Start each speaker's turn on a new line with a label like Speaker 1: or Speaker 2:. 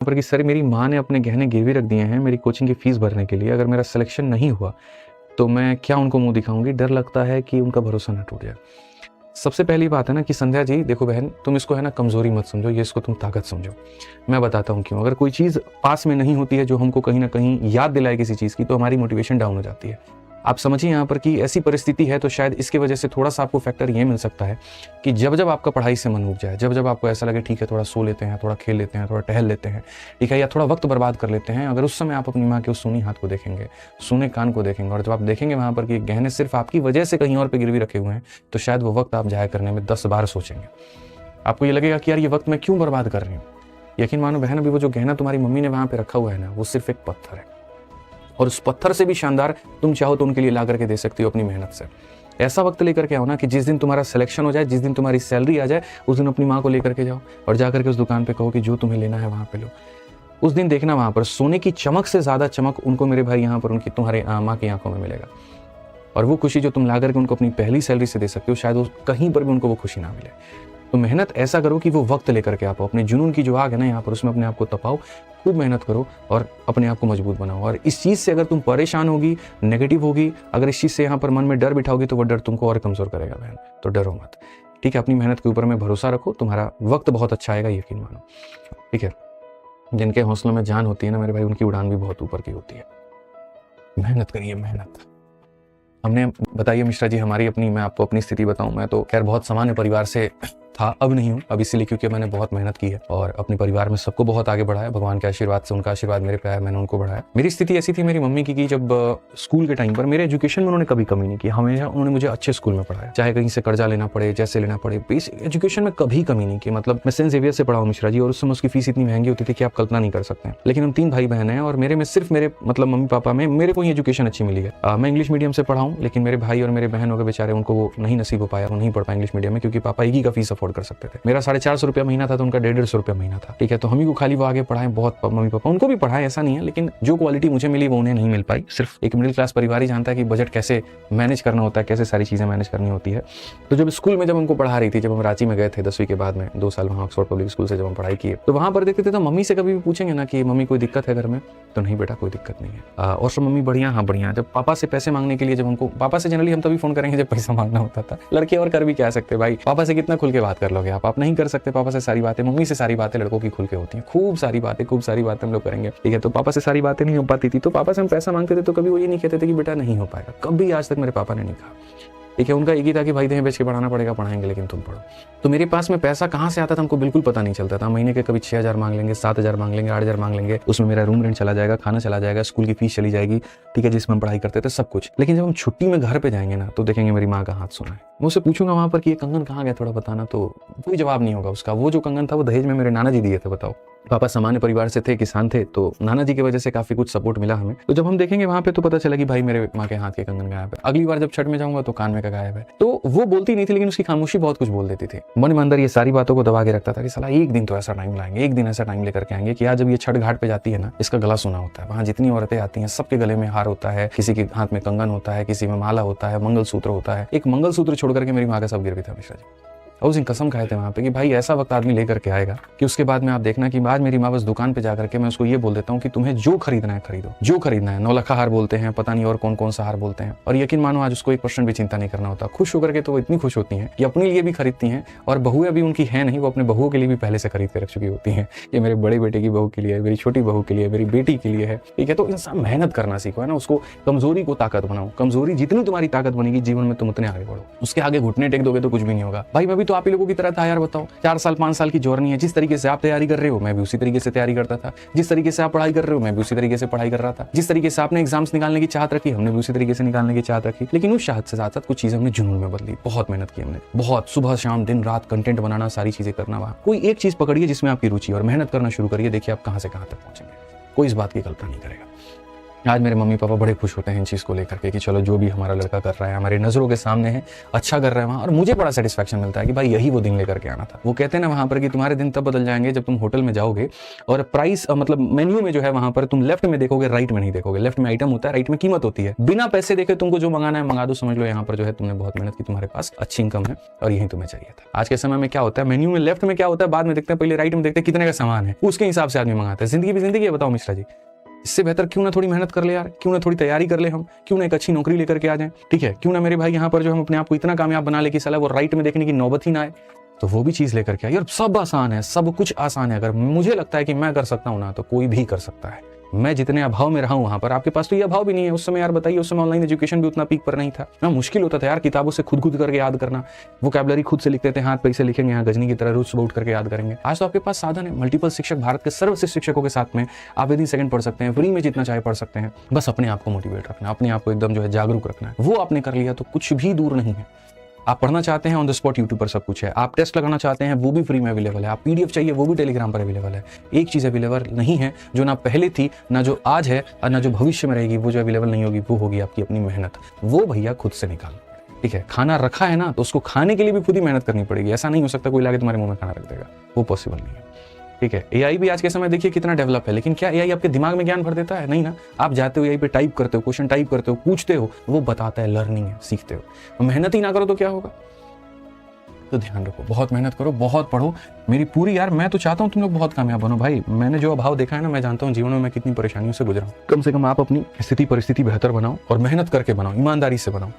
Speaker 1: पर कि सर मेरी माँ ने अपने गहने गिरवी रख दिए हैं मेरी कोचिंग की फ़ीस भरने के लिए, अगर मेरा सिलेक्शन नहीं हुआ तो मैं क्या उनको मुँह दिखाऊँगी? डर लगता है कि उनका भरोसा ना टूट जाए। सबसे पहली बात है ना कि संध्या जी देखो बहन, तुम इसको है ना कमज़ोरी मत समझो, ये इसको तुम ताकत समझो। मैं बताता हूँ क्यों। अगर कोई चीज़ पास में नहीं होती है जो हमको कहीं न कहीं याद दिलाए किसी चीज़ की, तो हमारी मोटिवेशन डाउन हो जाती है। आप समझिए यहाँ पर कि ऐसी परिस्थिति है तो शायद इसकी वजह से थोड़ा-सा आपको फैक्टर ये मिल सकता है कि जब-जब आपका पढ़ाई से मन उब जाए, जब-जब आपको ऐसा लगे ठीक है थोड़ा सो लेते हैं, थोड़ा खेल लेते हैं, थोड़ा टहल लेते हैं, ठीक है, या थोड़ा वक़्त बर्बाद कर लेते हैं, अगर उस समय आप अपनी माँ के उस सूनी हाथ को देखेंगे, सूने कान को देखेंगे और जब आप देखेंगे वहाँ पर कि गहने सिर्फ़ आपकी वजह से कहीं और पे गिरवी रखे हुए हैं, तो शायद वो वक़्त आप ज़ाया करने में 10 बार सोचेंगे। आपको ये लगेगा कि यार ये वक़्त मैं क्यों बर्बाद कर रही हूँ? यकीन मानो बहन, अभी वो जो गहना तुम्हारी मम्मी ने वहाँ पे रखा हुआ है ना, वो सिर्फ़ एक पत्थर है। और उस पत्थर से भी शानदार तुम चाहो तो उनके लिए ला करके दे सकती हो अपनी मेहनत से। ऐसा वक्त लेकर के आओ ना कि जिस दिन तुम्हारा सिलेक्शन हो जाए, जिस दिन तुम्हारी सैलरी आ जाए, उस दिन अपनी माँ को लेकर के जाओ और जाकर के उस दुकान पे कहो कि जो तुम्हें लेना है वहाँ पे लो। उस दिन देखना वहाँ पर सोने की चमक से ज़्यादा चमक उनको मेरे भाई यहाँ पर उनकी तुम्हारे माँ की आंखों में मिलेगा। और वो खुशी जो तुम ला करके उनको अपनी पहली सैलरी से दे सकते हो, शायद वो कहीं पर भी उनको वो खुशी ना मिले। तो मेहनत ऐसा करो कि वो वक्त लेकर के आप अपने जुनून की जो आग है ना यहाँ पर, उसमें अपने आप को तपाओ, खूब मेहनत करो और अपने आप को मजबूत बनाओ। और इस चीज़ से अगर तुम परेशान होगी, नेगेटिव होगी, अगर इस चीज़ से यहाँ पर मन में डर बिठाओगी तो वो डर तुमको और कमज़ोर करेगा बहन। तो डरो मत, ठीक है? अपनी मेहनत के ऊपर में भरोसा रखो, तुम्हारा वक्त बहुत अच्छा आएगा, यकीन मानो, ठीक है? जिनके हौसलों में जान होती है ना मेरे भाई, उनकी उड़ान भी बहुत ऊपर की होती है। मेहनत करिए, मेहनत। हमने बताइए मिश्रा जी हमारी अपनी, मैं आपको अपनी स्थिति बताऊं, मैं तो खैर बहुत सामान्य परिवार से था, अब नहीं हूँ, अब इसीलिए क्योंकि मैंने बहुत मेहनत की है और अपने परिवार में सबको बहुत आगे बढ़ाया, भगवान के आशीर्वाद से, उनका आशीर्वाद मेरे पे आया, मैंने उनको बढ़ाया। मेरी स्थिति ऐसी थी मेरी मम्मी की कि जब स्कूल के टाइम पर मेरे एजुकेशन में उन्होंने कभी कमी नहीं की, हमेशा उन्होंने मुझे अच्छे स्कूल में पढ़ाया, चाहे कहीं से कर्जा लेना पड़े, जैसे लेना पड़े, बेसिक एजुकेशन में कभी कमी नहीं की। मतलब मैं सेंट जेवियर से पढ़ा हूँ मिश्रा जी, और उस समय उसकी फीस इतनी महंगी होती थी कि आप कल्पना नहीं कर सकते हैं। लेकिन हम 3 भाई बहन हैं और मेरे में सिर्फ मेरे मतलब मम्मी पापा में मेरे को ही एजुकेशन अच्छी मिली है। मैं इंग्लिश मीडियम से पढ़ा हूँ, लेकिन मेरे भाई और मेरे बहन हो गए बेचारे, उनको वो नहीं नसीब हो पाया, वो नहीं पढ़ पाए इंग्लिश मीडियम में, क्योंकि पापा एक ही का फीस अफोर्ड कर सकते थे। मेरा 450 रुपया महीना था तो उनका 150 रुपया महीना था, ठीक है? तो हम ही को खाली वो आगे पढ़ाए, बहुत मम्मी पापा उनको भी पढ़ाए, ऐसा नहीं है, लेकिन जो क्वालिटी मुझे मिली वो उन्हें नहीं मिल पाई। सिर्फ एक मिडिल क्लास परिवार ही जानता है कि बजट कैसे मैनेज करना होता है, कैसे सारी चीज़ें मैनेज करनी होती है। तो जब स्कूल में जब हमको पढ़ा रही थी, जब हम रांची में गए थे 10वीं के बाद में 2 साल वहाँ ऑक्सफोर्ड पब्लिक स्कूल से जब हम पढ़ाई किए, तो वहाँ पर देखते थे तो मम्मी से कभी भी पूछेंगे ना कि मम्मी कोई दिक्कत है घर में, तो नहीं बेटा कोई दिक्कत नहीं है। और सब मम्मी बढ़िया, हाँ बढ़िया। जब पापा से पैसे मांगने के लिए, जब हमको पापा से जनरली हम तभी फोन करेंगे जब पैसा मांगना होता था। लड़के और कर भी क्या सकते भाई, पापा से कितना खुल के बात कर लोगे आप नहीं कर सकते पापा से सारी बातें, मम्मी से सारी बातें लड़कों की खुल के होती हैं, खूब सारी बातें हम लोग करेंगे, ठीक है? तो पापा से सारी बातें नहीं हो पाती थी, तो पापा से हम पैसा मांगते थे तो कभी वो ये नहीं कहते थे कि बेटा नहीं हो पाएगा, कभी आज तक मेरे पापा ने नहीं कहा, ठीक है? उनका एक ही था कि भाई देह बेच के पढ़ाना पड़ेगा, पढ़ाएंगे लेकिन तुम पढ़ो। तो मेरे पास में पैसा कहाँ से आता था हमको बिल्कुल पता नहीं चलता था। महीने के कभी 6000 मांग लेंगे, 7000 मांग लेंगे, 8000 मांग लेंगे, उसमें मेरा रूम रेंट चला जाएगा, खाना चला जाएगा, स्कूल की फीस चली जाएगी, ठीक है, जिसमें हम पढ़ाई करते थे, सब कुछ। लेकिन जब हम छुट्टी में घर पे जाएंगे ना तो देखेंगे मेरी माँ का हाथ सोना है। मैं उससे पूछूंगा वहाँ पर कि ये कंगन कहाँ गया, थोड़ा बताना, तो कोई जवाब नहीं होगा उसका। वो जो कंगन था वो दहेज में मेरे नाना जी दिए थे, बताओ। पापा सामान्य परिवार से थे, किसान थे, तो नाना जी की वजह से काफी कुछ सपोर्ट मिला हमें। तो जब हम देखेंगे वहाँ पे तो पता चला कि भाई मेरे माँ के हाथ के कंगन गायब है। अगली बार जब छठ में जाऊंगा तो कान में का गायब है। तो वो बोलती नहीं थी, लेकिन उसकी खामोशी बहुत कुछ बोल देती थी। मन में अंदर ये सारी बातों को दबा के रखता था कि साला एक दिन तो ऐसा टाइम लाएंगे, एक दिन ऐसा टाइम लेकर के आएंगे कि आज जब ये छठ घाट पे जाती है ना, इसका गला सुना होता है। वहाँ जितनी औरतें आती हैं सबके गले में हार होता है, किसी के हाथ में कंगन होता है, किसी में माला होता है, मंगलसूत्र होता है। एक मंगलसूत्र छोड़ करके मेरी माँ का सब गिरवी था मिश्रा जी। और उस दिन कसम खाए थे वहाँ पे कि भाई ऐसा वक्त आदमी लेकर के आएगा कि उसके बाद में आप देखना कि आज मेरी माँ बस दुकान पे जाकर के मैं उसको ये बोल देता हूँ कि तुम्हें जो खरीदना है खरीदो, जो खरीदना है। 9 लखा हार बोलते हैं, पता नहीं और कौन कौन सा हार बोलते हैं, और यकीन मानो आज उसको 1% भी चिंता नहीं करना होता। खुश होकर के तो वो इतनी खुश होती हैं कि अपने लिए भी खरीदती हैं, और बहुएं भी उनकी है नहीं, वो अपने बहुओं के लिए भी पहले से खरीद के रख चुकी होती हैं। ये मेरे बड़े बेटे की बहू के लिए है, मेरी छोटी बहू के लिए, मेरी बेटी के लिए है, ठीक है? तो इंसान मेहनत करना सीखो, है ना? उसको कमजोरी को ताकत बनाओ। कमजोरी जितनी तुम्हारी ताकत बनेगी जीवन में, तुम उतने आगे बढ़ो। उसके आगे घुटने टेक दोगे तो कुछ भी नहीं होगा। भाई मैं भी तो आप ही लोगों की तरह था यार, बताओ 4 साल 5 साल की जर्नी है। जिस तरीके से आप तैयारी कर रहे हो मैं भी उसी तरीके से तैयारी करता था, जिस तरीके से आप पढ़ाई कर रहे हो मैं भी उसी तरीके से पढ़ाई कर रहा था, जिस तरीके से आपने एग्जाम्स निकालने की चाहत रखी हमने भी उसी तरीके से निकालने की चाहत रखी। लेकिन उस चाहत से साथ साथ कुछ चीजें हमने जुनून में बदली। बहुत मेहनत की हमने, बहुत सुबह शाम दिन रात कंटेंट बनाना, सारी चीजें करना। वहाँ कोई एक चीज पकड़िए जिसमें आपकी रुचि, और मेहनत करना शुरू करिए, देखिए आप कहां से कहां तक पहुंचेंगे। कोई इस बात की कल्पना नहीं करेगा। आज मेरे मम्मी पापा बड़े खुश होते हैं इन चीज़ को लेकर के कि चलो जो भी हमारा लड़का कर रहा है हमारी नज़रों के सामने है, अच्छा कर रहा है वहाँ, और मुझे बड़ा सेटिस्फैक्शन मिलता है कि भाई यही वो दिन लेकर के आना था। वो कहते हैं ना वहाँ पर कि तुम्हारे दिन तब बदल जाएंगे जब तुम होटल में जाओगे और प्राइस मतलब मेन्यू में जो है वहाँ पर तुम लेफ्ट में देखोगे, राइट में नहीं देखोगे। लेफ्ट में आइटम होता है, राइट में कीमत होती है। बिना पैसे देखे तुमको जो मंगाना है मंगा दो, समझ लो यहाँ पर जो है तुमने बहुत मेहनत की, तुम्हारे पास अच्छी इनकम है और यही तुम्हें चाहिए था। आज के समय में क्या होता है, मेन्यू में लेफ्ट में क्या होता है बाद में देखते हैं, पहले राइट में देखते हैं कितने का सामान है, उसके हिसाब से आदमी मंगाता है। जिंदगी भी जिंदगी है, बताओ मिश्रा जी। इससे बेहतर क्यों ना थोड़ी मेहनत कर ले यार, क्यों ना थोड़ी तैयारी कर ले हम, क्यों ना एक अच्छी नौकरी लेकर के आ जाएं, ठीक है। क्यों ना मेरे भाई यहाँ पर जो हम अपने आप को इतना कामयाब बना ले कि साला वो राइट में देखने की नौबत ही ना आए, तो वो भी चीज़ लेकर के आए। यार सब आसान है, सब कुछ आसान है। अगर मुझे लगता है कि मैं कर सकता हूँ ना, तो कोई भी कर सकता है। मैं जितने अभाव में रहा हूँ वहाँ पर, आपके पास तो ये अभाव भी नहीं है। उस समय यार बताइए, उस समय ऑनलाइन एजुकेशन भी उतना पीक पर नहीं था ना, मुश्किल होता था यार किताबों से खुद करके याद करना, वोकैबुलरी खुद से लिखते थे, हाथ पैसे लिखेंगे, यहाँ गजनी की तरह रूट सुबह उठ करके याद करेंगे। आज तो आपके पास साधन है, मल्टीपल शिक्षक, भारत के सर्वश्रेष्ठ शिक्षकों के साथ में आप यदि सेकंड पढ़ सकते हैं, फ्री में जितना चाहे पढ़ सकते हैं। बस अपने आप को मोटिवेट रखना, अपने आप को एकदम जो है जागरूक रखना है, वो आपने कर लिया तो कुछ भी दूर नहीं है। आप पढ़ना चाहते हैं, ऑन द स्पॉट यूट्यूब पर सब कुछ है। आप टेस्ट लगाना चाहते हैं, वो भी फ्री में अवेलेबल है। आप पीडीएफ चाहिए, वो भी टेलीग्राम पर अवेलेबल है। एक चीज़ अवेलेबल नहीं है जो ना पहले थी, ना जो आज है, और ना जो भविष्य में रहेगी, वो जो अवेलेबल नहीं होगी, वो होगी आपकी अपनी मेहनत। वो भैया खुद से निकाल, ठीक है। खाना रखा है ना, तो उसको खाने के लिए भी खुद ही मेहनत करनी पड़ेगी। ऐसा नहीं हो सकता कोई लाके तुम्हारे मुंह में खाना रख देगा, वो पॉसिबल नहीं है, ठीक है। एआई भी आज के समय देखिए कितना डेवलप है, लेकिन क्या एआई आपके दिमाग में ज्ञान भर देता है? नहीं ना। आप जाते हो एआई पे टाइप करते हो, क्वेश्चन टाइप करते हो, पूछते हो, वो बताता है, लर्निंग है, सीखते हो। मेहनत ही ना करो तो क्या होगा? तो ध्यान रखो, बहुत मेहनत करो, बहुत पढ़ो। मेरी पूरी यार, मैं तो चाहता हूँ तुम लोग बहुत कामयाब बनो भाई। मैंने जो अभाव देखा है ना, मैं जानता हूँ जीवन में मैं कितनी परेशानियों से गुजरा हूँ। कम से कम आप अपनी स्थिति परिस्थिति बेहतर बनाओ और मेहनत करके बनाओ, ईमानदारी से बनाओ।